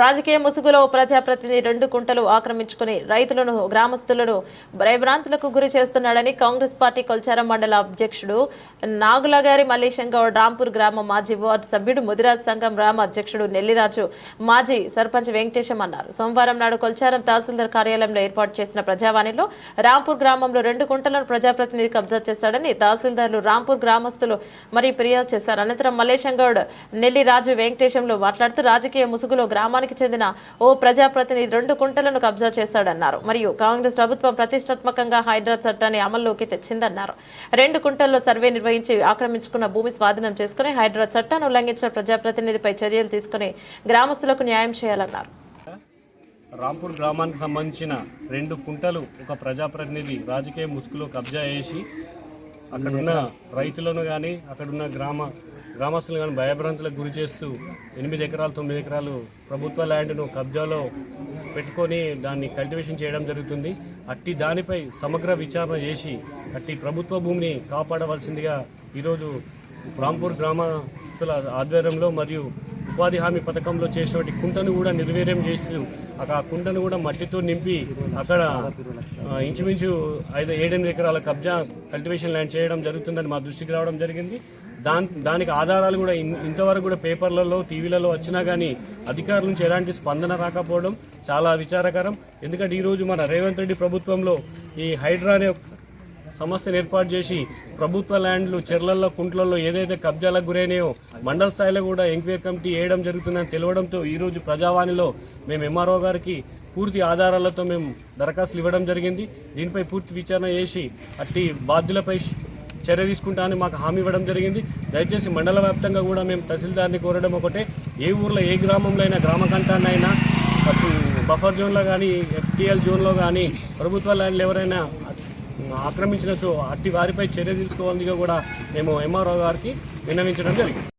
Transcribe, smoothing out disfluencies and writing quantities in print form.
రాజకీయ ముసుగులో ప్రజాప్రతినిధి 2 కుంటలు ఆక్రమించుకుని రైతులను గ్రామస్తులను భయభ్రాంతులకు గురి చేస్తున్నాడని కాంగ్రెస్ పార్టీ కొల్చారం మండల అధ్యక్షుడు నాగులగారి మల్లేశం గౌడ్, రాంపూర్ గ్రామ మాజీ వార్డు సభ్యుడు ముదిరాజ్ సంఘం గ్రామ అధ్యక్షుడు నెల్లిరాజు, మాజీ సర్పంచ్ వెంకటేశం అన్నారు. సోమవారం నాడు కొల్చారం తహసీల్దార్ కార్యాలయంలో ఏర్పాటు చేసిన ప్రజావాణిలో రాంపూర్ గ్రామంలో 2 కుంటలను ప్రజాప్రతినిధి కబ్జా చేశాడని తహసీల్దార్లు రాంపూర్ గ్రామస్తులు ఫిర్యాదు చేశారు. అనంతరం మల్లేశం గౌడ్, నెల్లిరాజు, వెంకటేశంలో మాట్లాడుతూ రాజకీయ ముసుగులో గ్రామానికి చెందిన ఓ ప్రజాప్రతినిధి 2 కుంటలను కబ్జా చేశాడన్నారు. మరియు కాంగ్రెస్ ప్రభుత్వం ప్రతిష్టాత్మకంగా హైడ్రా చట్టాన్ని అమల్లోకి తెచ్చిందన్నారు. 2 కుంటల్లో సర్వే నిర్వహించి ఆక్రమించుకున్న భూమి స్వాధీనం చేసుకుని హైడ్రా చట్టాన్ని ఉల్లంఘించిన ప్రజాప్రతినిధిపై చర్యలు తీసుకుని గ్రామస్తులకు న్యాయం చేయాలన్నారు. రాంపూర్ గ్రామానికి సంబంధించిన 2 కుంటలు ఒక ప్రజాప్రతినిధి రాజకీయ ముసుగులో కబ్జా చేసి అక్కడున్న రైతులను కానీ అక్కడున్న గ్రామస్తులను కానీ భయభ్రాంతులకు గురి చేస్తూ 8 ఎకరాలు 9 ఎకరాలు ప్రభుత్వ ల్యాండ్ను కబ్జాలో పెట్టుకొని దాన్ని కల్టివేషన్ చేయడం జరుగుతుంది. అట్టి దానిపై సమగ్ర విచారణ చేసి అట్టి ప్రభుత్వ భూమిని కాపాడవలసిందిగా ఈరోజు రాంపూర్ గ్రామస్తుల ఆధ్వర్యంలో మరియు ఉపాధి హామీ పథకంలో చేసినటువంటి కుంటను కూడా నిర్వీర్యం చేస్తూ ఆ కుంటను కూడా మట్టితో నింపి అక్కడ ఇంచుమించు 7-8 ఎకరాల కబ్జా కల్టివేషన్ ల్యాండ్ చేయడం జరుగుతుందని మా దృష్టికి రావడం జరిగింది. దానికి ఆధారాలు కూడా ఇంతవరకు కూడా పేపర్లలో, టీవీలలో వచ్చినా కానీ అధికారుల నుంచి ఎలాంటి స్పందన రాకపోవడం చాలా విచారకరం. ఎందుకంటే ఈరోజు మన రేవంత్ రెడ్డి ప్రభుత్వంలో ఈ హైడ్రా అనే సమస్యను ఏర్పాటు చేసి ప్రభుత్వ ల్యాండ్లు, చెర్లల్లో, కుంట్లలో ఏదైతే కబ్జాలకు గురైనాయో మండల స్థాయిలో కూడా ఎంక్వైరీ కమిటీ వేయడం జరుగుతుందని తెలవడంతో ఈరోజు ప్రజావాణిలో మేము ఎంఆర్ఓ గారికి పూర్తి ఆధారాలతో మేము దరఖాస్తులు ఇవ్వడం జరిగింది. దీనిపై పూర్తి విచారణ చేసి అట్టి బాధ్యులపై చర్య తీసుకుంటామని మాకు హామీ ఇవ్వడం జరిగింది. దయచేసి మండల వ్యాప్తంగా కూడా మేము తహసీల్దార్ని కోరడం ఒకటే, ఏ ఊర్లో ఏ గ్రామంలో అయినా గ్రామ కంటాన్నైనా బఫర్ జోన్లో కానీ ఎఫ్టీఎల్ జోన్లో కానీ ప్రభుత్వ ల్యాండ్లు ఎవరైనా ఆక్రమించినచో అట్టి వారిపై చర్య తీసుకోవాలని కూడా మేము ఎంఆర్ఓ గారికి విన్నవించడం జరిగింది.